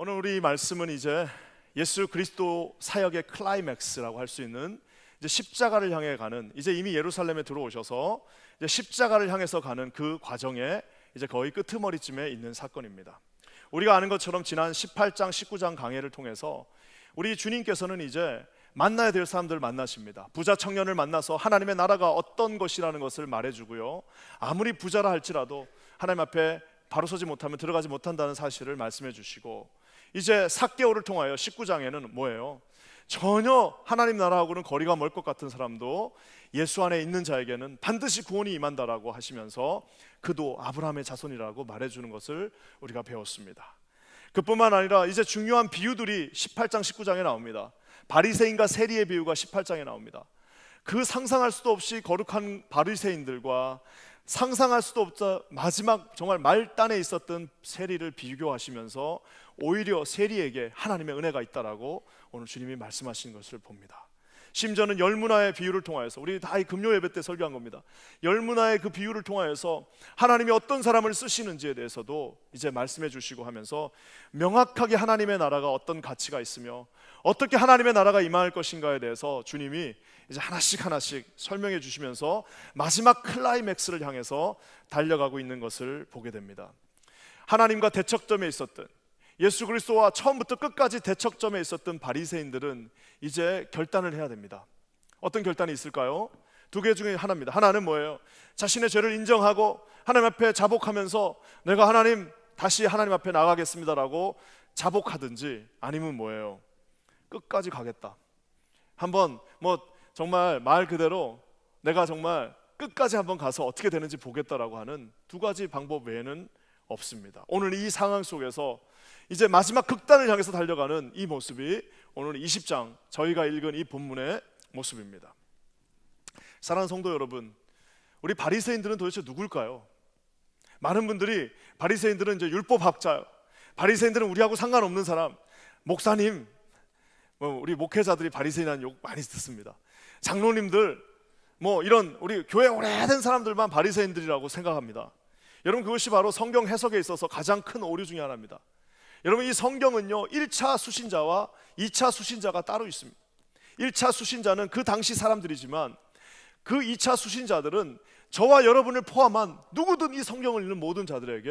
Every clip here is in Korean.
오늘 우리 말씀은 이제 예수 그리스도 사역의 클라이맥스라고 할 수 있는 이제 십자가를 향해 가는, 이제 이미 예루살렘에 들어오셔서 이제 십자가를 향해서 가는 그 과정에 이제 거의 끄트머리쯤에 있는 사건입니다. 우리가 아는 것처럼 지난 18장, 19장 강해를 통해서 우리 주님께서는 이제 만나야 될 사람들을 만나십니다. 부자 청년을 만나서 하나님의 나라가 어떤 것이라는 것을 말해주고요, 아무리 부자라 할지라도 하나님 앞에 바로 서지 못하면 들어가지 못한다는 사실을 말씀해 주시고, 이제 삭개오를 통하여 19장에는 뭐예요? 전혀 하나님 나라하고는 거리가 멀 것 같은 사람도 예수 안에 있는 자에게는 반드시 구원이 임한다라고 하시면서 그도 아브라함의 자손이라고 말해주는 것을 우리가 배웠습니다. 그뿐만 아니라 이제 중요한 비유들이 18장 19장에 나옵니다. 바리새인과 세리의 비유가 18장에 나옵니다. 그 상상할 수도 없이 거룩한 바리새인들과 상상할 수도 없다 마지막 정말 말단에 있었던 세리를 비교하시면서 오히려 세리에게 하나님의 은혜가 있다라고 오늘 주님이 말씀하신 것을 봅니다. 심지어는 열문화의 비유를 통하여서, 우리 다 이 금요 예배 때 설교한 겁니다. 열문화의 그 비유를 통하여서 하나님이 어떤 사람을 쓰시는지에 대해서도 이제 말씀해 주시고 하면서 명확하게 하나님의 나라가 어떤 가치가 있으며 어떻게 하나님의 나라가 임할 것인가에 대해서 주님이 이제 하나씩 설명해 주시면서 마지막 클라이맥스를 향해서 달려가고 있는 것을 보게 됩니다. 하나님과 대척점에 있었던, 예수 그리스도와 처음부터 끝까지 대척점에 있었던 바리새인들은 이제 결단을 해야 됩니다. 어떤 결단이 있을까요? 두 개 중에 하나입니다. 하나는 뭐예요? 자신의 죄를 인정하고 하나님 앞에 자복하면서 내가 다시 하나님 앞에 나가겠습니다라고 자복하든지, 아니면 뭐예요? 끝까지 가겠다. 한번 정말 말 그대로 내가 정말 끝까지 한번 가서 어떻게 되는지 보겠다라고 하는 두 가지 방법 외에는 없습니다. 오늘 이 상황 속에서 이제 마지막 극단을 향해서 달려가는 이 모습이 오늘 20장 저희가 읽은 이 본문의 모습입니다. 사랑하는 성도 여러분, 우리 바리새인들은 도대체 누굴까요? 많은 분들이 바리새인들은 이제 율법학자요, 바리새인들은 우리하고 상관없는 사람, 목사님, 우리 목회자들이 바리새인이라는 욕 많이 듣습니다. 장로님들, 이런 우리 교회 오래된 사람들만 바리새인들이라고 생각합니다. 여러분, 그것이 바로 성경 해석에 있어서 가장 큰 오류 중에 하나입니다. 여러분, 이 성경은요 1차 수신자와 2차 수신자가 따로 있습니다. 1차 수신자는 그 당시 사람들이지만 그 2차 수신자들은 저와 여러분을 포함한 누구든 이 성경을 읽는 모든 자들에게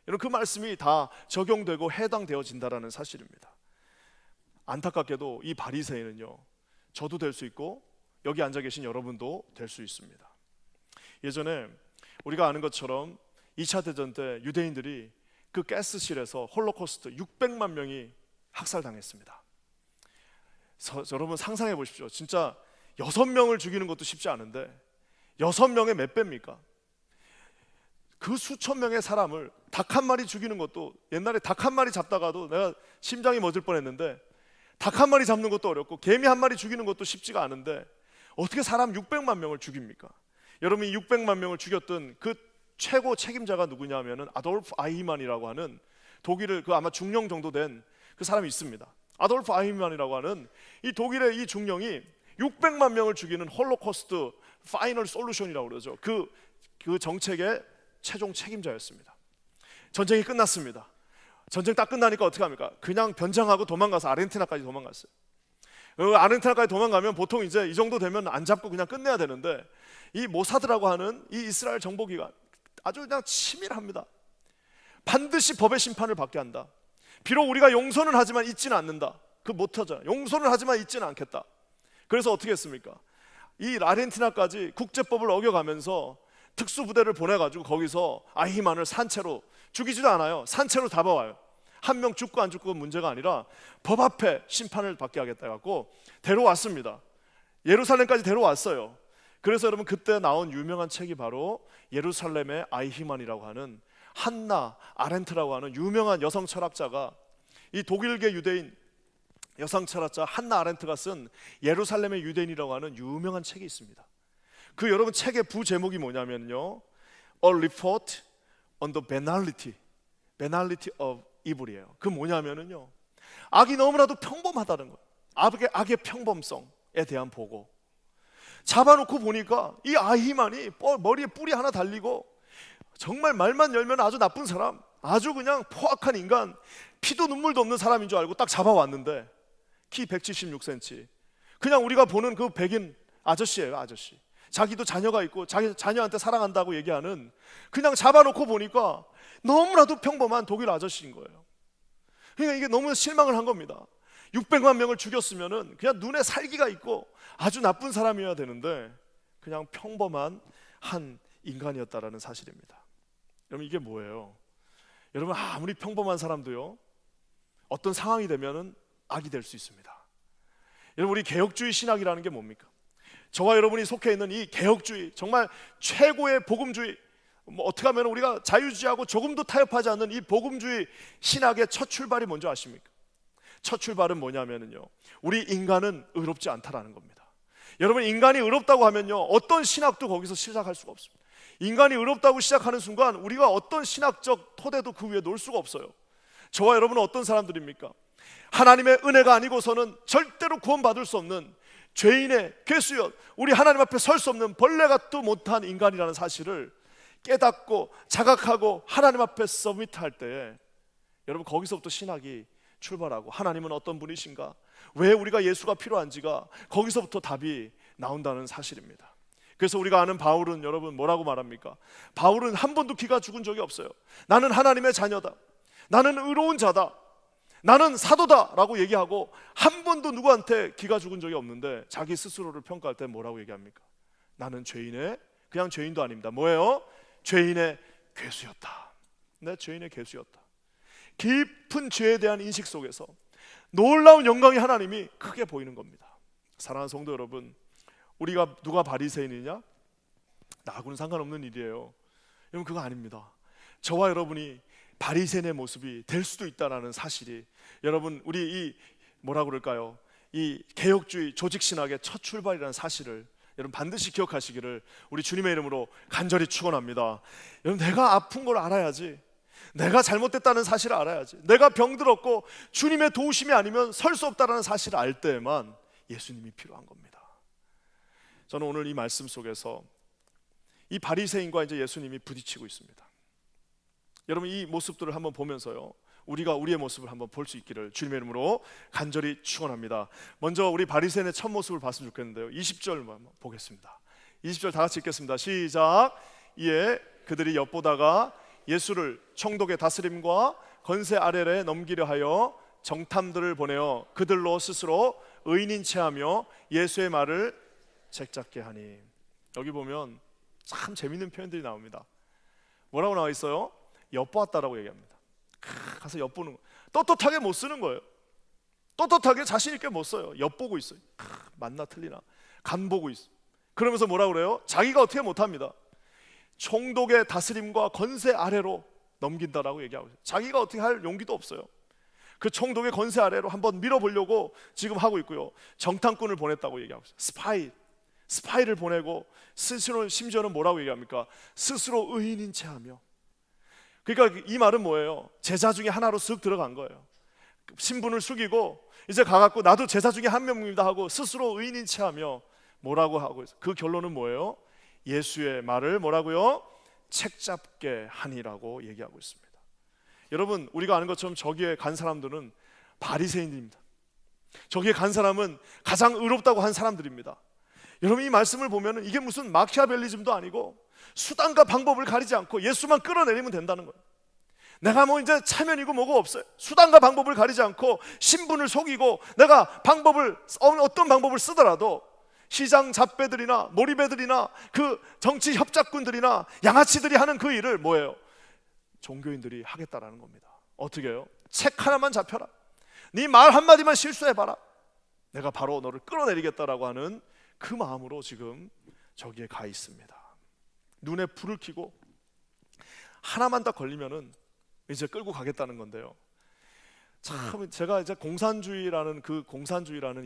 여러분 그 말씀이 다 적용되고 해당되어진다라는 사실입니다. 안타깝게도 이 바리새인은요 저도 될 수 있고 여기 앉아 계신 여러분도 될 수 있습니다. 예전에 우리가 아는 것처럼 2차 대전 때 유대인들이 그 가스실에서 홀로코스트 600만 명이 학살당했습니다. 여러분 상상해 보십시오. 진짜 6명을 죽이는 것도 쉽지 않은데 6명의 몇 배입니까? 그 수천 명의 사람을 닭 한 마리 죽이는 것도, 옛날에 닭 한 마리 잡다가도 내가 심장이 멎을 뻔했는데 닭 한 마리 잡는 것도 어렵고 개미 한 마리 죽이는 것도 쉽지가 않은데 어떻게 사람 600만 명을 죽입니까? 여러분, 이 600만 명을 죽였던 그 최고 책임자가 누구냐 하면은 아돌프 아이히만이라고 하는 독일을 아마 중령 정도 된 그 사람이 있습니다. 아돌프 아이히만이라고 하는 이 독일의 이 중령이 600만 명을 죽이는 홀로코스트 파이널 솔루션이라고 그러죠. 그 정책의 최종 책임자였습니다. 전쟁이 끝났습니다. 전쟁 딱 끝나니까 어떻게 합니까? 그냥 변장하고 도망가서 아르헨티나까지 도망갔어요. 아르헨티나까지 도망가면 보통 이제 이 정도 되면 안 잡고 그냥 끝내야 되는데, 이 모사드라고 하는 이 이스라엘 정보기관 아주 그냥 치밀합니다. 반드시 법의 심판을 받게 한다. 비록 우리가 용서는 하지만 잊지는 않는다. 그 못하잖아. 용서는 하지만 잊지는 않겠다. 그래서 어떻게 했습니까? 이 아르헨티나까지 국제법을 어겨가면서 특수부대를 보내가지고 거기서 아히만을 산채로, 죽이지도 않아요, 산채로 잡아와요. 한 명 죽고 안 죽고 문제가 아니라 법 앞에 심판을 받게 하겠다 해갖고 데려왔습니다. 예루살렘까지 데려왔어요. 그래서 여러분 그때 나온 유명한 책이 바로 예루살렘의 아히만이라고 하는 한나 아렌트라고 하는 유명한 여성 철학자가, 이 독일계 유대인 여성 철학자 한나 아렌트가 쓴 예루살렘의 유대인이라고 하는 유명한 책이 있습니다. 그 여러분 책의 부제목이 뭐냐면요, A Report on the Banality of Evil이에요. 그 뭐냐면은요, 악이 너무나도 평범하다는 거예요. 악의 평범성에 대한 보고. 잡아놓고 보니까 이 아히만이 머리에 뿔이 하나 달리고 정말 말만 열면 아주 나쁜 사람, 아주 그냥 포악한 인간, 피도 눈물도 없는 사람인 줄 알고 딱 잡아왔는데 키 176cm, 그냥 우리가 보는 그 백인 아저씨예요. 아저씨. 자기도 자녀가 있고 자기 자녀한테 사랑한다고 얘기하는, 그냥 잡아놓고 보니까 너무나도 평범한 독일 아저씨인 거예요. 그러니까 이게 너무 실망을 한 겁니다. 600만 명을 죽였으면은 그냥 눈에 살기가 있고 아주 나쁜 사람이어야 되는데 그냥 평범한 한 인간이었다라는 사실입니다. 여러분, 이게 뭐예요? 여러분, 아무리 평범한 사람도요, 어떤 상황이 되면은 악이 될 수 있습니다. 여러분, 우리 개혁주의 신학이라는 게 뭡니까? 저와 여러분이 속해 있는 이 개혁주의, 정말 최고의 복음주의, 어떻게 하면 우리가 자유주의하고 조금도 타협하지 않는 이 복음주의 신학의 첫 출발이 뭔지 아십니까? 첫 출발은 뭐냐면요, 우리 인간은 의롭지 않다라는 겁니다. 여러분, 인간이 의롭다고 하면요, 어떤 신학도 거기서 시작할 수가 없습니다. 인간이 의롭다고 시작하는 순간 우리가 어떤 신학적 토대도 그 위에 놓을 수가 없어요. 저와 여러분은 어떤 사람들입니까? 하나님의 은혜가 아니고서는 절대로 구원받을 수 없는 죄인의 괴수여, 우리 하나님 앞에 설 수 없는 벌레같도 못한 인간이라는 사실을 깨닫고 자각하고 하나님 앞에 서밋할 때에, 여러분, 거기서부터 신학이 출발하고 하나님은 어떤 분이신가, 왜 우리가 예수가 필요한지가 거기서부터 답이 나온다는 사실입니다. 그래서 우리가 아는 바울은 여러분 뭐라고 말합니까? 바울은 한 번도 기가 죽은 적이 없어요. 나는 하나님의 자녀다, 나는 의로운 자다, 나는 사도다 라고 얘기하고 한 번도 누구한테 기가 죽은 적이 없는데 자기 스스로를 평가할 때 뭐라고 얘기합니까? 나는 죄인의, 그냥 죄인도 아닙니다. 뭐예요? 죄인의 괴수였다. 내 죄인의 괴수였다. 깊은 죄에 대한 인식 속에서 놀라운 영광의 하나님이 크게 보이는 겁니다. 사랑하는 성도 여러분, 우리가 누가 바리새인이냐? 나하고는 상관없는 일이에요. 여러분, 그거 아닙니다. 저와 여러분이 바리새인의 모습이 될 수도 있다는 사실이, 여러분, 우리 이 뭐라 그럴까요? 이 개혁주의 조직신학의 첫 출발이라는 사실을 여러분 반드시 기억하시기를 우리 주님의 이름으로 간절히 축원합니다. 여러분, 내가 아픈 걸 알아야지, 내가 잘못됐다는 사실을 알아야지, 내가 병들었고 주님의 도우심이 아니면 설 수 없다는 사실을 알 때에만 예수님이 필요한 겁니다. 저는 오늘 이 말씀 속에서 이 바리새인과 이제 예수님이 부딪히고 있습니다. 여러분, 이 모습들을 한번 보면서요, 우리가 우리의 모습을 한번 볼 수 있기를 주님의 이름으로 간절히 축원합니다. 먼저 우리 바리새인의 첫 모습을 봤으면 좋겠는데요, 20절만 보겠습니다. 20절 다 같이 읽겠습니다. 시작. 이에 그들이 엿보다가 예수를 총독의 다스림과 권세 아래에 넘기려 하여 정탐들을 보내어 그들로 스스로 의인인 체하며 예수의 말을 책잡게 하니. 여기 보면 참 재밌는 표현들이 나옵니다. 뭐라고 나와 있어요? 엿보았다라고 얘기합니다. 가서 엿보는 거. 떳떳하게 못 쓰는 거예요. 떳떳하게 자신 있게 못 써요. 엿보고 있어요. 맞나 틀리나 간보고 있어. 그러면서 뭐라고 그래요? 자기가 어떻게 못합니다. 총독의 다스림과 권세 아래로 넘긴다라고 얘기하고 있어요. 자기가 어떻게 할 용기도 없어요. 그 총독의 권세 아래로 한번 밀어보려고 지금 하고 있고요, 정탐꾼을 보냈다고 얘기하고 있어요. 스파이를 보내고 스스로, 심지어는 뭐라고 얘기합니까? 스스로 의인인 체하며. 그러니까 이 말은 뭐예요? 제자 중에 하나로 쓱 들어간 거예요. 신분을 숙이고 이제 가갖고 나도 제자 중에 한 명입니다 하고 스스로 의인인 체하며 뭐라고 하고 있어요? 그 결론은 뭐예요? 예수의 말을 뭐라고요? 책잡게 하니라고 얘기하고 있습니다. 여러분, 우리가 아는 것처럼 저기에 간 사람들은 바리새인입니다. 저기에 간 사람은 가장 의롭다고 한 사람들입니다. 여러분, 이 말씀을 보면 이게 무슨 마키아벨리즘도 아니고 수단과 방법을 가리지 않고 예수만 끌어내리면 된다는 거예요. 내가 뭐 이제 체면이고 뭐고 없어요. 수단과 방법을 가리지 않고 신분을 속이고 내가 어떤 방법을 쓰더라도 시장 잡배들이나 몰이배들이나 그 정치 협작꾼들이나 양아치들이 하는 그 일을 뭐예요? 종교인들이 하겠다라는 겁니다. 어떻게 해요? 책 하나만 잡혀라, 네 말 한마디만 실수해봐라, 내가 바로 너를 끌어내리겠다라고 하는 그 마음으로 지금 저기에 가 있습니다. 눈에 불을 켜고 하나만 딱 걸리면은 이제 끌고 가겠다는 건데요, 참 제가 이제 공산주의라는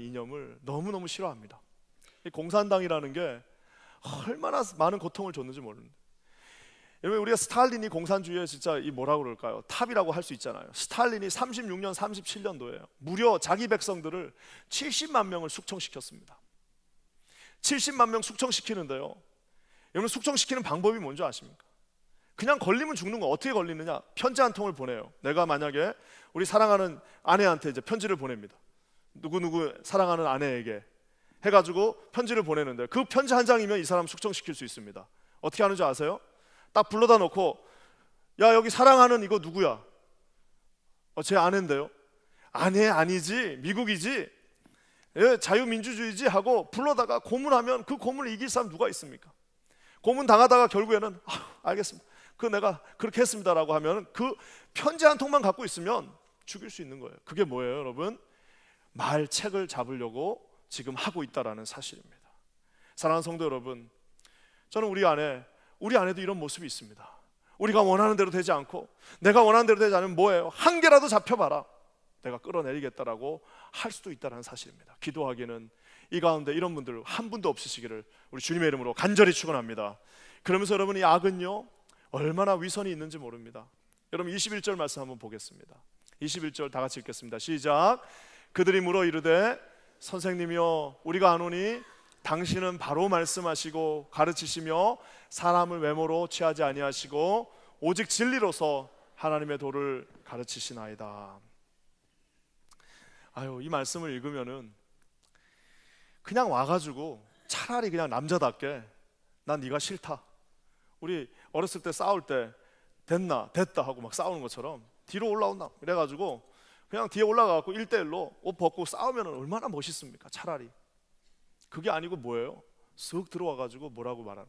이념을 너무너무 싫어합니다. 이 공산당이라는 게 얼마나 많은 고통을 줬는지 모르는데, 여러분, 우리가 스탈린이 공산주의의 진짜 이 뭐라고 그럴까요? 탑이라고 할 수 있잖아요. 스탈린이 36년, 37년도에 무려 자기 백성들을 70만 명을 숙청시켰습니다. 70만 명 숙청시키는데요, 여러분, 숙청시키는 방법이 뭔지 아십니까? 그냥 걸리면 죽는 거. 어떻게 걸리느냐? 편지 한 통을 보내요. 내가 만약에 우리 사랑하는 아내한테 이제 편지를 보냅니다. 누구 사랑하는 아내에게 해가지고 편지를 보내는데 그 편지 한 장이면 이 사람 숙청시킬 수 있습니다. 어떻게 하는 줄 아세요? 딱 불러다 놓고, 야, 여기 사랑하는 이거 누구야? 제 아내인데요. 아내 아니지, 미국이지, 예, 자유민주주의지 하고 불러다가 고문하면 그 고문을 이길 사람 누가 있습니까? 고문 당하다가 결국에는 알겠습니다, 그 내가 그렇게 했습니다라고 하면 그 편지 한 통만 갖고 있으면 죽일 수 있는 거예요. 그게 뭐예요, 여러분? 말책을 잡으려고 지금 하고 있다라는 사실입니다. 사랑하는 성도 여러분, 저는 우리 안에도 이런 모습이 있습니다. 우리가 원하는 대로 되지 않고 내가 원하는 대로 되지 않으면 뭐예요? 한 개라도 잡혀봐라, 내가 끌어내리겠다라고 할 수도 있다는 사실입니다. 기도하기는 이 가운데 이런 분들 한 분도 없으시기를 우리 주님의 이름으로 간절히 축원합니다. 그러면서 여러분, 이 악은요 얼마나 위선이 있는지 모릅니다. 여러분 21절 말씀 한번 보겠습니다. 21절 다 같이 읽겠습니다. 시작. 그들이 물어 이르되 선생님이여 우리가 아노니 당신은 바로 말씀하시고 가르치시며 사람을 외모로 취하지 아니하시고 오직 진리로서 하나님의 도를 가르치시나이다. 이 말씀을 읽으면은 그냥 와가지고 차라리 그냥 남자답게 난 네가 싫다. 우리 어렸을 때 싸울 때 됐다 하고 막 싸우는 것처럼 뒤로 올라온다 이래가지고 그냥 뒤에 올라가고 1대1로 옷 벗고 싸우면 얼마나 멋있습니까? 차라리. 그게 아니고 뭐예요? 쓱 들어와가지고 뭐라고 말하는,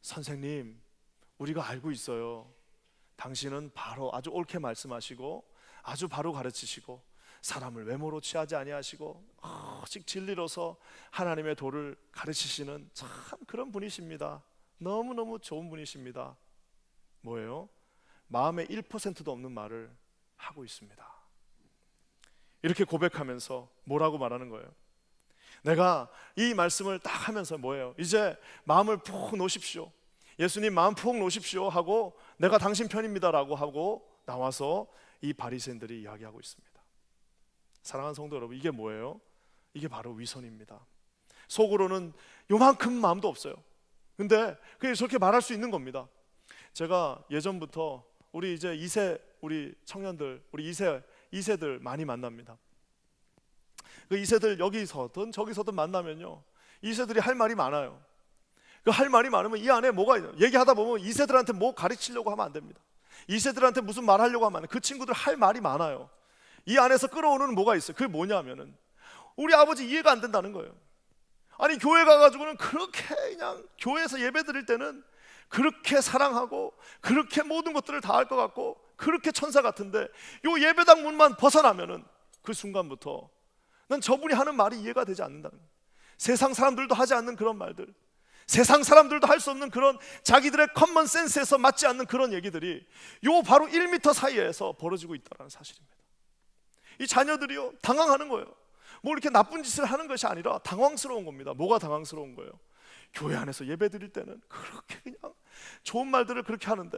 선생님 우리가 알고 있어요. 당신은 바로 아주 옳게 말씀하시고 아주 바로 가르치시고 사람을 외모로 취하지 아니하시고 오직 진리로서 하나님의 도를 가르치시는 참 그런 분이십니다. 너무너무 좋은 분이십니다. 뭐예요? 마음에 1%도 없는 말을 하고 있습니다. 이렇게 고백하면서 뭐라고 말하는 거예요? 내가 이 말씀을 딱 하면서 뭐예요? 이제 마음을 푹 놓으십시오, 예수님 마음 푹 놓으십시오 하고 내가 당신 편입니다라고 하고 나와서 이 바리새인들이 이야기하고 있습니다. 사랑하는 성도 여러분, 이게 뭐예요? 이게 바로 위선입니다. 속으로는 요만큼 마음도 없어요. 근데 그게 저렇게 말할 수 있는 겁니다. 제가 예전부터 우리 이제 2세 우리 청년들, 우리 2세들 많이 만납니다. 그 2세들 여기서든 저기서든 만나면요 2세들이 할 말이 많아요. 그 할 말이 많으면 이 안에 뭐가 있냐, 얘기하다 보면 2세들한테 뭐 가르치려고 하면 안 됩니다. 2세들한테 무슨 말 하려고 하면 안 돼요. 그 친구들 할 말이 많아요. 이 안에서 끌어오는 뭐가 있어요. 그게 뭐냐면은 우리 아버지 이해가 안 된다는 거예요. 아니 교회 가가지고는 그렇게 그냥 교회에서 예배 드릴 때는 그렇게 사랑하고 그렇게 모든 것들을 다 할 것 같고 그렇게 천사 같은데 요 예배당 문만 벗어나면은 그 순간부터 난 저분이 하는 말이 이해가 되지 않는다는 거예요. 세상 사람들도 하지 않는 그런 말들, 세상 사람들도 할 수 없는 그런 자기들의 커먼 센스에서 맞지 않는 그런 얘기들이 요 바로 1m 사이에서 벌어지고 있다는 사실입니다. 이 자녀들이요 당황하는 거예요. 뭐 이렇게 나쁜 짓을 하는 것이 아니라 당황스러운 겁니다. 뭐가 당황스러운 거예요? 교회 안에서 예배 드릴 때는 그렇게 그냥 좋은 말들을 그렇게 하는데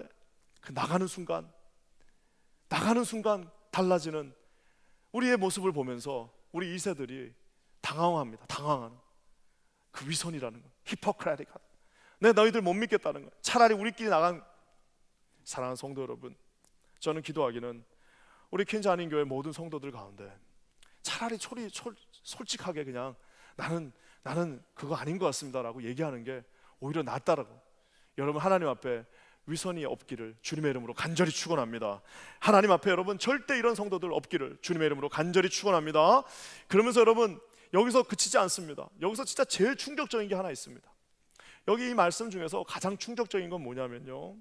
그 나가는 순간 달라지는 우리의 모습을 보면서 우리 2세들이 당황합니다. 당황하는 그 위선이라는 거, 히포크라틱하다. 내 너희들 못 믿겠다는 거예요. 차라리 우리끼리 나간. 사랑하는 성도 여러분, 저는 기도하기는 우리 퀸즈 한인 교회 모든 성도들 가운데 차라리 솔직하게 그냥 나는 그거 아닌 것 같습니다라고 얘기하는 게 오히려 낫다라고. 여러분 하나님 앞에 위선이 없기를 주님의 이름으로 간절히 축원합니다. 하나님 앞에 여러분 절대 이런 성도들 없기를 주님의 이름으로 간절히 축원합니다. 그러면서 여러분 여기서 그치지 않습니다. 여기서 진짜 제일 충격적인 게 하나 있습니다. 여기 이 말씀 중에서 가장 충격적인 건 뭐냐면요,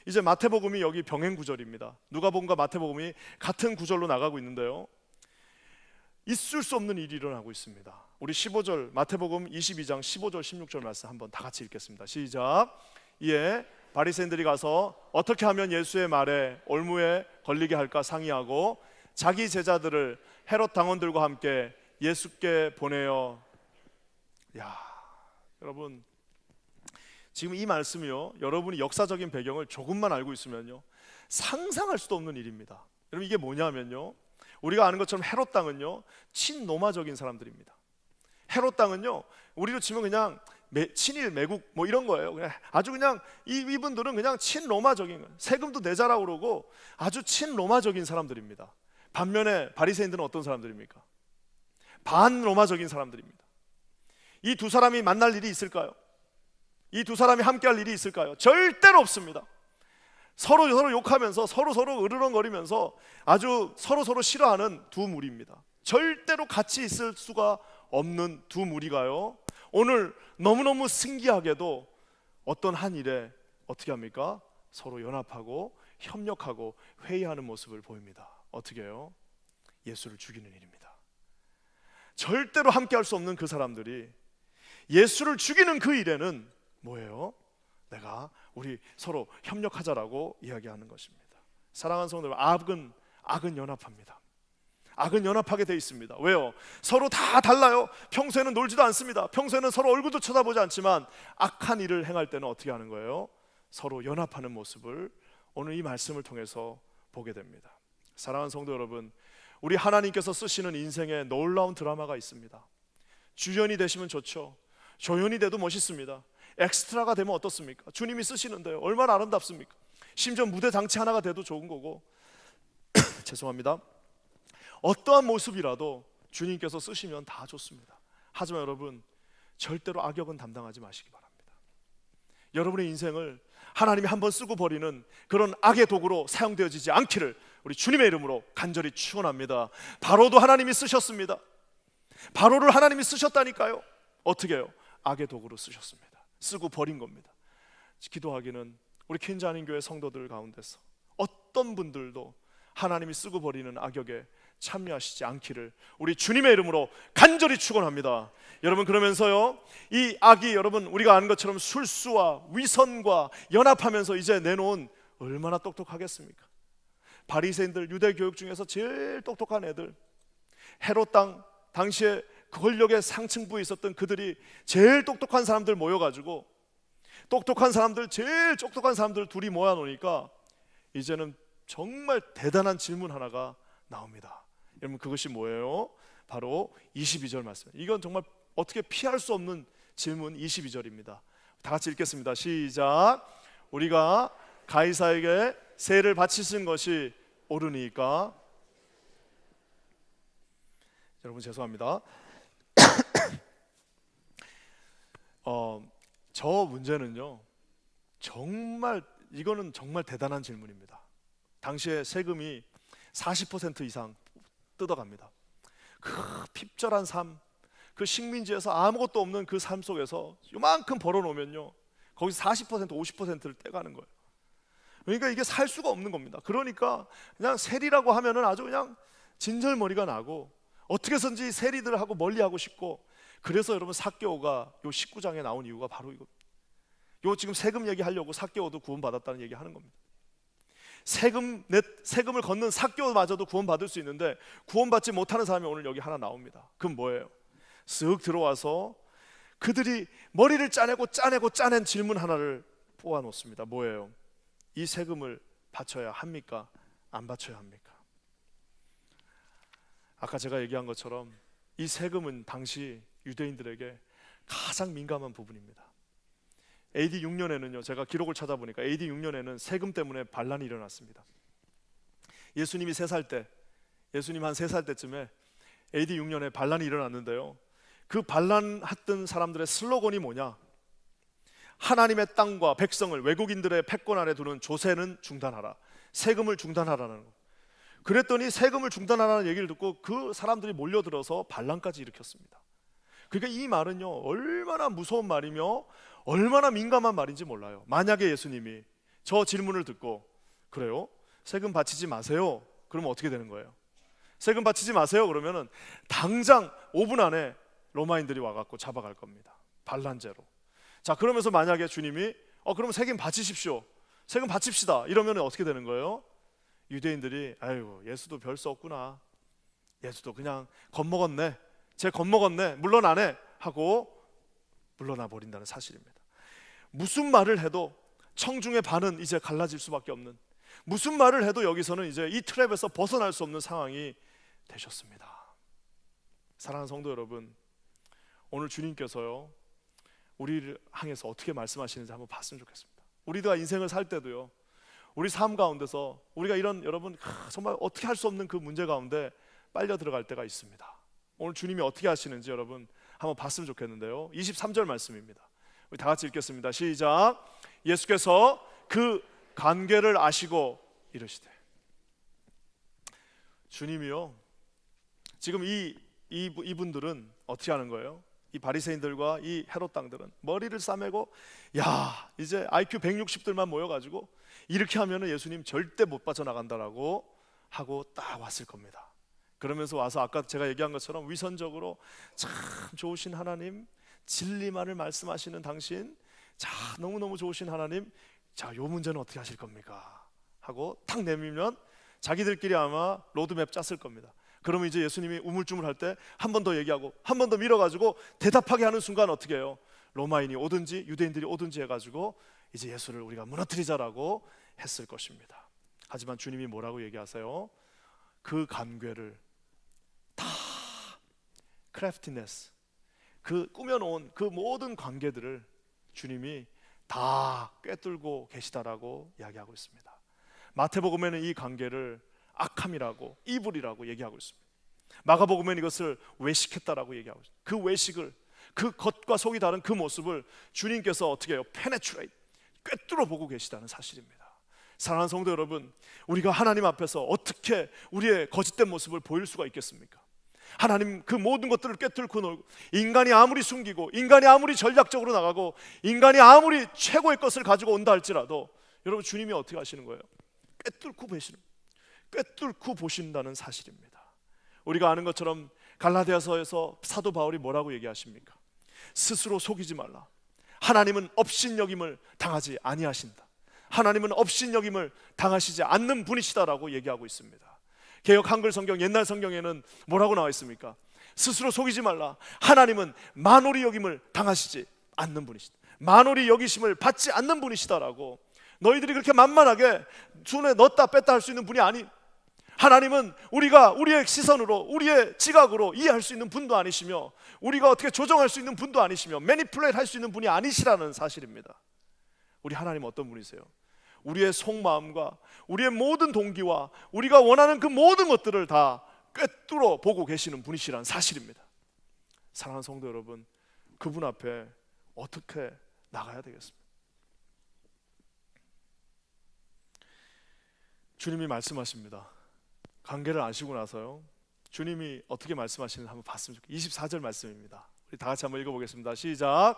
이제 마태복음이 여기 병행 구절입니다. 누가복음과 마태복음이 같은 구절로 나가고 있는데요, 있을 수 없는 일이 일어나고 있습니다. 우리 15절 마태복음 22장 15절 16절 말씀 한번 다 같이 읽겠습니다. 시작. 이에 바리새인들이 가서 어떻게 하면 예수의 말에 올무에 걸리게 할까 상의하고 자기 제자들을 헤롯 당원들과 함께 예수께 보내어. 여러분 지금 이 말씀이요, 여러분이 역사적인 배경을 조금만 알고 있으면요 상상할 수도 없는 일입니다. 여러분 이게 뭐냐면요, 우리가 아는 것처럼 헤롯 당은요 친로마적인 사람들입니다. 헤롯 당은요 우리로 치면 그냥 친일 매국 뭐 이런 거예요. 그냥 아주 그냥 이분들은 그냥 친로마적인 거예요. 세금도 내자라고 그러고 아주 친로마적인 사람들입니다. 반면에 바리새인들은 어떤 사람들입니까? 반로마적인 사람들입니다. 이 두 사람이 만날 일이 있을까요? 이 두 사람이 함께할 일이 있을까요? 절대로 없습니다. 서로 욕하면서 서로 으르렁거리면서 아주 서로 싫어하는 두 무리입니다. 절대로 같이 있을 수가 없는 두 무리가요, 오늘 너무너무 신기하게도 어떤 한 일에 어떻게 합니까? 서로 연합하고 협력하고 회의하는 모습을 보입니다. 어떻게 해요? 예수를 죽이는 일입니다. 절대로 함께할 수 없는 그 사람들이 예수를 죽이는 그 일에는 뭐예요? 우리 서로 협력하자라고 이야기하는 것입니다. 사랑하는 성도들, 악은 연합합니다. 악은 연합하게 돼 있습니다. 왜요? 서로 다 달라요. 평소에는 놀지도 않습니다. 평소에는 서로 얼굴도 쳐다보지 않지만 악한 일을 행할 때는 어떻게 하는 거예요? 서로 연합하는 모습을 오늘 이 말씀을 통해서 보게 됩니다. 사랑하는 성도 여러분, 우리 하나님께서 쓰시는 인생에 놀라운 드라마가 있습니다. 주연이 되시면 좋죠. 조연이 돼도 멋있습니다. 엑스트라가 되면 어떻습니까? 주님이 쓰시는데요, 얼마나 아름답습니까? 심지어 무대 장치 하나가 돼도 좋은 거고 죄송합니다. 어떠한 모습이라도 주님께서 쓰시면 다 좋습니다. 하지만 여러분, 절대로 악역은 담당하지 마시기 바랍니다. 여러분의 인생을 하나님이 한번 쓰고 버리는 그런 악의 도구로 사용되어지지 않기를 우리 주님의 이름으로 간절히 축원합니다. 바로도 하나님이 쓰셨습니다. 바로를 하나님이 쓰셨다니까요. 어떻게 해요? 악의 도구로 쓰셨습니다. 쓰고 버린 겁니다. 기도하기는 우리 퀸자한인교회 성도들 가운데서 어떤 분들도 하나님이 쓰고 버리는 악역에 참여하시지 않기를 우리 주님의 이름으로 간절히 축원합니다. 여러분, 그러면서요, 이 악이 여러분 우리가 아는 것처럼 술수와 위선과 연합하면서 이제 내놓은, 얼마나 똑똑하겠습니까? 바리새인들, 유대 교육 중에서 제일 똑똑한 애들, 헤롯 당시에 권력의 상층부에 있었던 그들이 제일 똑똑한 사람들 모여가지고 제일 똑똑한 사람들 둘이 모여놓으니까 이제는 정말 대단한 질문 하나가 나옵니다. 여러분, 그것이 뭐예요? 바로 22절 말씀. 이건 정말 어떻게 피할 수 없는 질문 22절입니다. 다 같이 읽겠습니다. 시작. 우리가 가이사에게 세를 바치신 것이 옳으니까. 여러분 죄송합니다. 저 문제는요, 이거는 정말 대단한 질문입니다. 당시에 세금이 40% 이상 뜯어갑니다. 그 핍절한 삶, 그 식민지에서 아무것도 없는 그 삶 속에서 요만큼 벌어놓으면요, 거기서 40%, 50%를 떼가는 거예요. 그러니까 이게 살 수가 없는 겁니다. 그러니까 그냥 세리라고 하면은 아주 그냥 진절머리가 나고 어떻게 해서든지 세리들하고 멀리하고 싶고, 그래서 여러분 삭개오가 요 19장에 나온 이유가 바로 이겁니다. 요 지금 세금 얘기하려고 삭개오도 구원받았다는 얘기 하는 겁니다. 세금을 걷는 삭개오마저도 구원받을 수 있는데 구원받지 못하는 사람이 오늘 여기 하나 나옵니다. 그건 뭐예요? 쓱 들어와서 그들이 머리를 짜낸 질문 하나를 뽑아놓습니다. 뭐예요? 이 세금을 바쳐야 합니까? 안 바쳐야 합니까? 아까 제가 얘기한 것처럼 이 세금은 당시 유대인들에게 가장 민감한 부분입니다. AD 6년에는요, 제가 기록을 찾아보니까 AD 6년에는 세금 때문에 반란이 일어났습니다. 예수님이 3살 때, 예수님 한 3살 때쯤에 AD 6년에 반란이 일어났는데요, 그 반란했던 사람들의 슬로건이 뭐냐? 하나님의 땅과 백성을 외국인들의 패권 아래 두는 조세는 중단하라, 세금을 중단하라는 거. 그랬더니 세금을 중단하라는 얘기를 듣고 그 사람들이 몰려들어서 반란까지 일으켰습니다. 그러니까 이 말은요, 얼마나 무서운 말이며 얼마나 민감한 말인지 몰라요. 만약에 예수님이 저 질문을 듣고 그래요? 세금 바치지 마세요. 그러면 어떻게 되는 거예요? 세금 바치지 마세요. 그러면은 당장 5분 안에 로마인들이 와갖고 잡아갈 겁니다. 반란죄로. 자, 그러면서 만약에 주님이 그럼 세금 바치십시오, 세금 바칩시다, 이러면 어떻게 되는 거예요? 유대인들이 아이고, 예수도 별 수 없구나, 예수도 그냥 겁먹었네, 물러나네 하고 물러나 버린다는 사실입니다. 무슨 말을 해도 청중의 반은 이제 갈라질 수밖에 없는, 무슨 말을 해도 여기서는 이제 이 트랩에서 벗어날 수 없는 상황이 되셨습니다. 사랑하는 성도 여러분, 오늘 주님께서요, 우리를 향해서 어떻게 말씀하시는지 한번 봤으면 좋겠습니다. 우리가 인생을 살 때도요, 우리 삶 가운데서 우리가 이런 여러분 정말 어떻게 할 수 없는 그 문제 가운데 빨려 들어갈 때가 있습니다. 오늘 주님이 어떻게 하시는지 여러분 한번 봤으면 좋겠는데요. 23절 말씀입니다. 우리 다 같이 읽겠습니다. 시작. 예수께서 그 관계를 아시고 이르시되. 주님이요, 지금 이분들은 어떻게 하는 거예요? 이 바리새인들과 이 헤롯 당들은 머리를 싸매고, 야, 이제 IQ 160들만 모여가지고 이렇게 하면은 예수님 절대 못 빠져나간다라고 하고 딱 왔을 겁니다. 그러면서 와서 아까 제가 얘기한 것처럼 위선적으로, 참 좋으신 하나님, 진리만을 말씀하시는 당신, 자 너무너무 좋으신 하나님, 자 요 문제는 어떻게 하실 겁니까? 하고 탁 내밀면 자기들끼리 아마 로드맵 짰을 겁니다. 그러면 이제 예수님이 우물쭈물할 때 한 번 더 얘기하고 한 번 더 밀어가지고 대답하게 하는 순간 어떻게 해요? 로마인이 오든지 유대인들이 오든지 해가지고 이제 예수를 우리가 무너뜨리자라고 했을 것입니다. 하지만 주님이 뭐라고 얘기하세요? 그 관계를 다 크래프티네스, 그 꾸며놓은 그 모든 관계들을 주님이 다 꿰뚫고 계시다라고 이야기하고 있습니다. 마태복음에는 이 관계를 악함이라고, 이불이라고 얘기하고 있습니다. 마가복음에는 이것을 외식했다라고 얘기하고 있습니다. 그 외식을, 그 겉과 속이 다른 그 모습을 주님께서 어떻게 해요? 페네트레이트, 꿰뚫어 보고 계시다는 사실입니다. 사랑하는 성도 여러분, 우리가 하나님 앞에서 어떻게 우리의 거짓된 모습을 보일 수가 있겠습니까? 하나님 그 모든 것들을 꿰뚫고 놀고, 인간이 아무리 숨기고 인간이 아무리 전략적으로 나가고 인간이 아무리 최고의 것을 가지고 온다 할지라도 여러분, 주님이 어떻게 하시는 거예요? 꿰뚫고 보신다는 사실입니다. 우리가 아는 것처럼 갈라디아서에서 사도 바울이 뭐라고 얘기하십니까? 스스로 속이지 말라. 하나님은 업신여김을 당하지 아니하신다. 하나님은 업신여김을 당하시지 않는 분이시다라고 얘기하고 있습니다. 개역 한글 성경, 옛날 성경에는 뭐라고 나와 있습니까? 스스로 속이지 말라. 하나님은 만홀히 여김을 당하시지 않는 분이시다. 만홀히 여기심을 받지 않는 분이시다라고. 너희들이 그렇게 만만하게 손에 넣었다 뺐다 할 수 있는 분이 아니, 하나님은 우리가 우리의 시선으로, 우리의 지각으로 이해할 수 있는 분도 아니시며, 우리가 어떻게 조정할 수 있는 분도 아니시며, 매니플레이트 할 수 있는 분이 아니시라는 사실입니다. 우리 하나님은 어떤 분이세요? 우리의 속마음과 우리의 모든 동기와 우리가 원하는 그 모든 것들을 다 꿰뚫어 보고 계시는 분이시라는 사실입니다. 사랑하는 성도 여러분, 그분 앞에 어떻게 나가야 되겠습니까? 주님이 말씀하십니다. 관계를 아시고 나서요, 주님이 어떻게 말씀하시는지 한번 봤으면 좋겠어요. 24절 말씀입니다. 우리 다 같이 한번 읽어보겠습니다. 시작.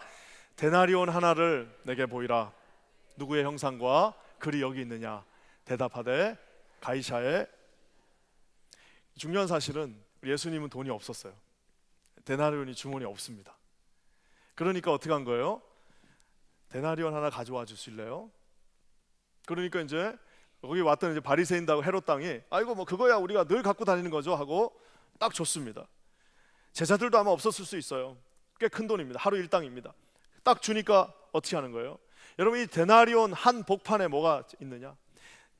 데나리온 하나를 내게 보이라. 누구의 형상과 글이 여기 있느냐? 대답하되 가이사의. 중요한 사실은 예수님은 돈이 없었어요. 데나리온이 주머니에 없습니다. 그러니까 어떻게 한 거예요? 데나리온 하나 가져와 주실래요? 그러니까 이제 거기 왔던 이제 바리새인하고 헤롯 당이, 아이고 뭐 그거야 우리가 늘 갖고 다니는 거죠 하고 딱 줬습니다. 제자들도 아마 없었을 수 있어요. 꽤 큰 돈입니다. 하루 일당입니다. 딱 주니까 어떻게 하는 거예요? 여러분, 이 데나리온 한 복판에 뭐가 있느냐?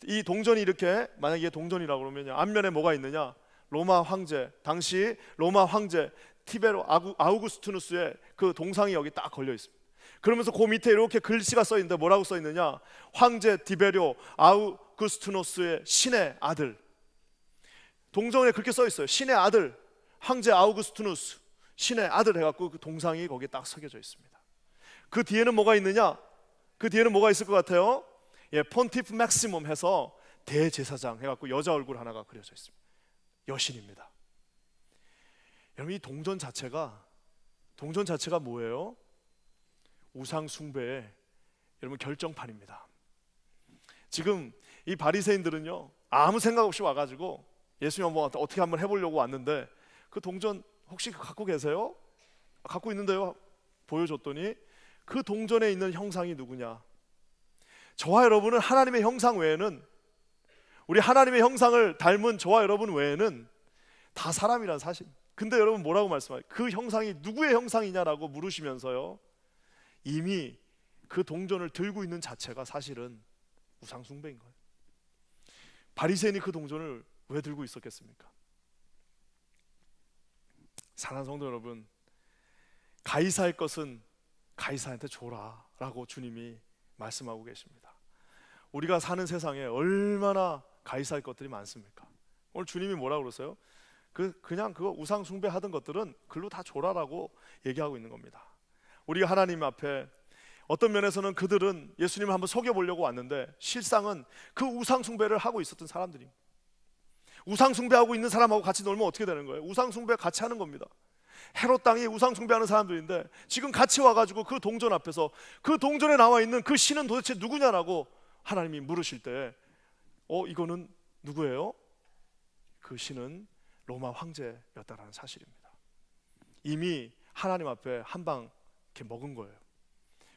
이 동전이 이렇게, 만약에 이게 동전이라고 그러면 앞면에 뭐가 있느냐? 로마 황제, 당시 로마 황제 티베로 아우구스투누스의 그 동상이 여기 딱 걸려 있습니다. 그러면서 그 밑에 이렇게 글씨가 써 있는데 뭐라고 써 있느냐? 황제 디베료 아우구스투누스의 신의 아들. 동전에 그렇게 써 있어요. 신의 아들, 황제 아우구스투누스, 신의 아들 해갖고 그 동상이 거기에 딱 새겨져 있습니다. 그 뒤에는 뭐가 있느냐? 그 뒤에는 뭐가 있을 것 같아요? 예, 폰티프 맥시멈 해서 대제사장 해갖고 여자 얼굴 하나가 그려져 있습니다. 여신입니다. 여러분, 이 동전 자체가 뭐예요? 우상 숭배의 여러분 결정판입니다. 지금 이 바리새인들은요, 아무 생각 없이 와가지고 예수님 뭐 어떻게 한번 해보려고 왔는데, 그 동전 혹시 갖고 계세요? 갖고 있는데요? 보여줬더니 그 동전에 있는 형상이 누구냐? 저와 여러분은 하나님의 형상 외에는, 우리 하나님의 형상을 닮은 저와 여러분 외에는 다 사람이란 사실. 근데 여러분 뭐라고 말씀하세요? 그 형상이 누구의 형상이냐라고 물으시면서요, 이미 그 동전을 들고 있는 자체가 사실은 우상 숭배인 거예요. 바리새인이 그 동전을 왜 들고 있었겠습니까? 사랑하는 성도 여러분, 가이사의 것은 가이사한테 줘라 라고 주님이 말씀하고 계십니다. 우리가 사는 세상에 얼마나 가이사의 것들이 많습니까? 오늘 주님이 뭐라고 그러세요? 그냥 그거 우상 숭배하던 것들은 글로 다 줘라라고 얘기하고 있는 겁니다. 우리가 하나님 앞에 어떤 면에서는 그들은 예수님을 한번 속여보려고 왔는데 실상은 그 우상 숭배를 하고 있었던 사람들입니다. 우상 숭배하고 있는 사람하고 같이 놀면 어떻게 되는 거예요? 우상 숭배 같이 하는 겁니다. 헤롯 땅이 우상 숭배하는 사람들인데 지금 같이 와가지고 그 동전 앞에서 그 동전에 나와 있는 그 신은 도대체 누구냐라고 하나님이 물으실 때 이거는 누구예요? 그 신은 로마 황제였다라는 사실입니다. 이미 하나님 앞에 한 방 이렇게 먹은 거예요.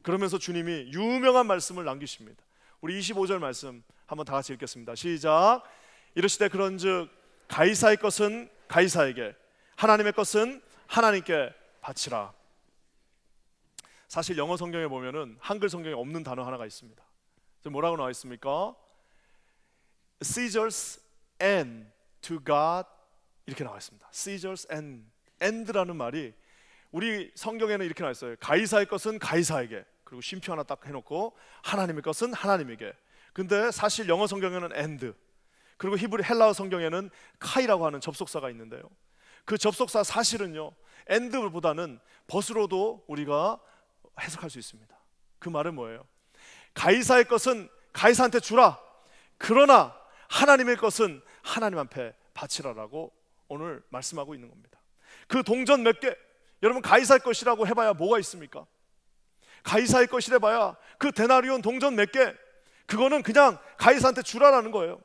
그러면서 주님이 유명한 말씀을 남기십니다. 우리 25절 말씀 한번 다 같이 읽겠습니다. 시작. 이르시되 그런즉 가이사의 것은 가이사에게, 하나님의 것은 하나님께 바치라. 사실 영어 성경에 보면은 한글 성경에 없는 단어 하나가 있습니다. 뭐라고 나와 있습니까? Caesar's and to God 이렇게 나와 있습니다. Caesar's and라는 말이 우리 성경에는 이렇게 나와 있어요. 가이사의 것은 가이사에게, 그리고 쉼표 하나 딱 해놓고 하나님의 것은 하나님에게. 근데 사실 영어 성경에는 and, 그리고 히브리 헬라어 성경에는 카이라고 하는 접속사가 있는데요, 그 접속사 사실은요 and보다는 but으로도 우리가 해석할 수 있습니다. 그 말은 뭐예요? 가이사의 것은 가이사한테 주라, 그러나 하나님의 것은 하나님 앞에 바치라라고 오늘 말씀하고 있는 겁니다. 그 동전 몇 개, 여러분 가이사의 것이라고 해봐야 뭐가 있습니까? 가이사의 것이래 봐야 그 데나리온 동전 몇 개, 그거는 그냥 가이사한테 주라라는 거예요.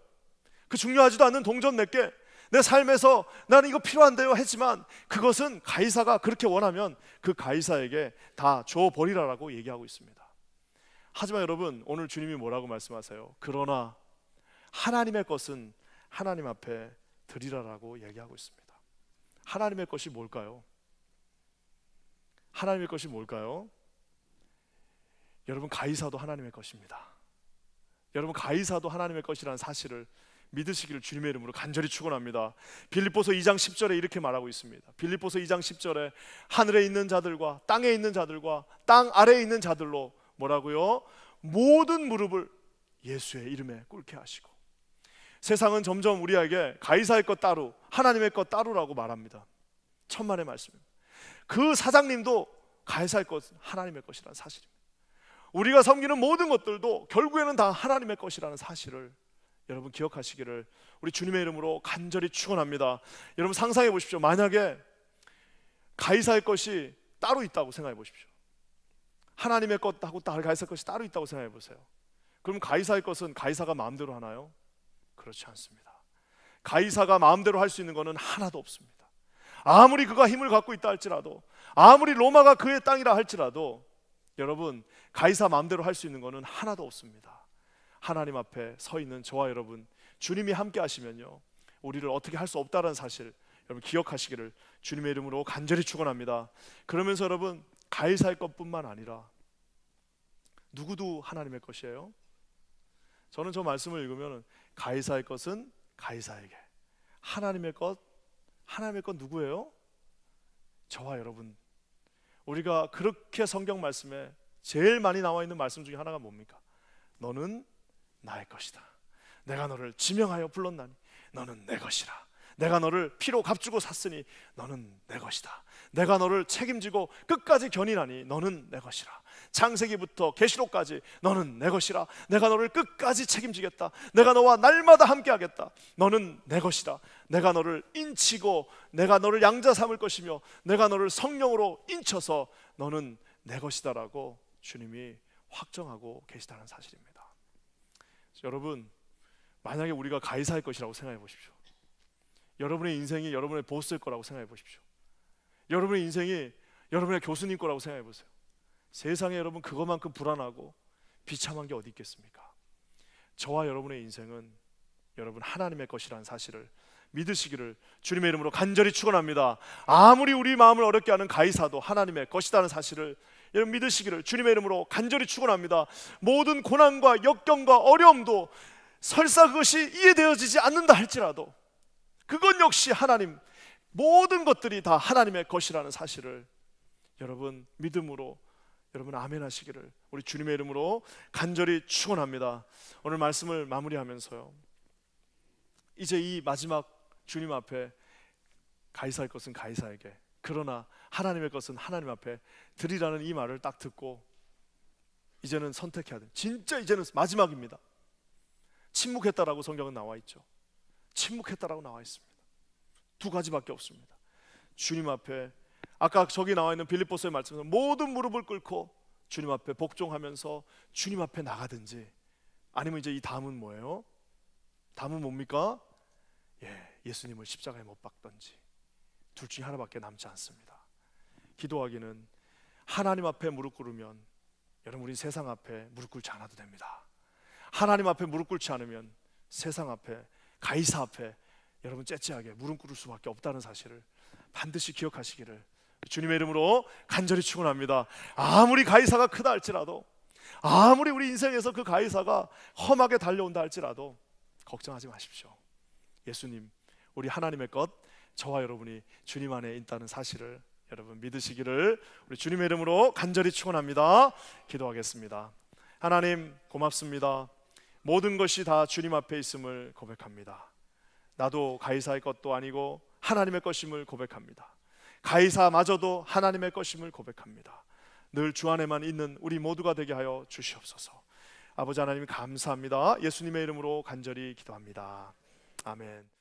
그 중요하지도 않는 동전 몇 개, 내 삶에서 나는 이거 필요한데요 했지만 그것은 가이사가 그렇게 원하면 그 가이사에게 다 줘버리라라고 얘기하고 있습니다. 하지만 여러분, 오늘 주님이 뭐라고 말씀하세요? 그러나 하나님의 것은 하나님 앞에 드리라라고 얘기하고 있습니다. 하나님의 것이 뭘까요? 하나님의 것이 뭘까요? 여러분, 가이사도 하나님의 것입니다. 여러분, 가이사도 하나님의 것이라는 사실을 믿으시기를 주님의 이름으로 간절히 축원합니다. 빌립보서 2장 10절에 이렇게 말하고 있습니다. 빌립보서 2장 10절에 하늘에 있는 자들과 땅에 있는 자들과 땅 아래에 있는 자들로 뭐라고요? 모든 무릎을 예수의 이름에 꿇게 하시고. 세상은 점점 우리에게 가이사의 것 따로, 하나님의 것 따로라고 말합니다. 천만의 말씀입니다. 그 사장님도 가이사의 것은 하나님의 것이라는 사실입니다. 우리가 섬기는 모든 것들도 결국에는 다 하나님의 것이라는 사실을 여러분 기억하시기를 우리 주님의 이름으로 간절히 축원합니다. 여러분 상상해 보십시오. 만약에 가이사의 것이 따로 있다고 생각해 보십시오. 하나님의 것하고 가이사의 것이 따로 있다고 생각해 보세요. 그럼 가이사의 것은 가이사가 마음대로 하나요? 그렇지 않습니다. 가이사가 마음대로 할 수 있는 것은 하나도 없습니다. 아무리 그가 힘을 갖고 있다 할지라도, 아무리 로마가 그의 땅이라 할지라도 여러분, 가이사 마음대로 할 수 있는 것은 하나도 없습니다. 하나님 앞에 서 있는 저와 여러분, 주님이 함께 하시면요 우리를 어떻게 할 수 없다는 사실 여러분 기억하시기를 주님의 이름으로 간절히 축원합니다. 그러면서 여러분, 가이사의 것뿐만 아니라 누구도 하나님의 것이에요. 저는 저 말씀을 읽으면 가이사의 것은 가이사에게, 하나님의 것 누구예요? 저와 여러분. 우리가 그렇게 성경 말씀에 제일 많이 나와 있는 말씀 중에 하나가 뭡니까? 너는 나의 것이다. 내가 너를 지명하여 불렀나니 너는 내 것이라. 내가 너를 피로 값주고 샀으니 너는 내 것이다. 내가 너를 책임지고 끝까지 견인하니 너는 내 것이라. 창세기부터 계시록까지 너는 내 것이라. 내가 너를 끝까지 책임지겠다. 내가 너와 날마다 함께하겠다. 너는 내 것이다. 내가 너를 인치고 내가 너를 양자 삼을 것이며 내가 너를 성령으로 인쳐서 너는 내 것이다라고 주님이 확정하고 계시다는 사실입니다. 여러분, 만약에 우리가 가이사의 것이라고 생각해 보십시오. 여러분의 인생이 여러분의 보스일 거라고 생각해 보십시오. 여러분의 인생이 여러분의 교수님 거라고 생각해 보세요. 세상에 여러분 그것만큼 불안하고 비참한 게 어디 있겠습니까? 저와 여러분의 인생은 여러분 하나님의 것이라는 사실을 믿으시기를 주님의 이름으로 간절히 축원합니다. 아무리 우리 마음을 어렵게 하는 가이사도 하나님의 것이라는 사실을 여러분 믿으시기를 주님의 이름으로 간절히 축원합니다. 모든 고난과 역경과 어려움도 설사 그것이 이해되어지지 않는다 할지라도 그것 역시 하나님, 모든 것들이 다 하나님의 것이라는 사실을 여러분 믿음으로 여러분 아멘 하시기를 우리 주님의 이름으로 간절히 축원합니다. 오늘 말씀을 마무리하면서요, 이제 이 마지막 주님 앞에 가이사의 것은 가이사에게, 그러나 하나님의 것은 하나님 앞에 드리라는 이 말을 딱 듣고 이제는 선택해야 돼요. 진짜 이제는 마지막입니다. 침묵했다라고 성경은 나와 있죠. 침묵했다라고 나와 있습니다. 두 가지밖에 없습니다. 주님 앞에, 아까 저기 나와 있는 빌립보서의 말씀에서 모든 무릎을 꿇고 주님 앞에 복종하면서 주님 앞에 나가든지, 아니면 이제 이 다음은 뭐예요? 다음은 뭡니까? 예수님을 십자가에 못 박든지, 둘 중에 하나밖에 남지 않습니다. 기도하기는 하나님 앞에 무릎 꿇으면 여러분 우리 세상 앞에 무릎 꿇지 않아도 됩니다. 하나님 앞에 무릎 꿇지 않으면 세상 앞에, 가이사 앞에 여러분 째째하게 무릎 꿇을 수밖에 없다는 사실을 반드시 기억하시기를 주님의 이름으로 간절히 축원합니다. 아무리 가이사가 크다 할지라도, 아무리 우리 인생에서 그 가이사가 험하게 달려온다 할지라도 걱정하지 마십시오. 예수님, 우리 하나님의 것, 저와 여러분이 주님 안에 있다는 사실을 여러분 믿으시기를 우리 주님의 이름으로 간절히 축원합니다. 기도하겠습니다. 하나님 고맙습니다. 모든 것이 다 주님 앞에 있음을 고백합니다. 나도 가이사의 것도 아니고 하나님의 것임을 고백합니다. 가이사마저도 하나님의 것임을 고백합니다. 늘 주 안에만 있는 우리 모두가 되게 하여 주시옵소서. 아버지 하나님 감사합니다. 예수님의 이름으로 간절히 기도합니다. 아멘.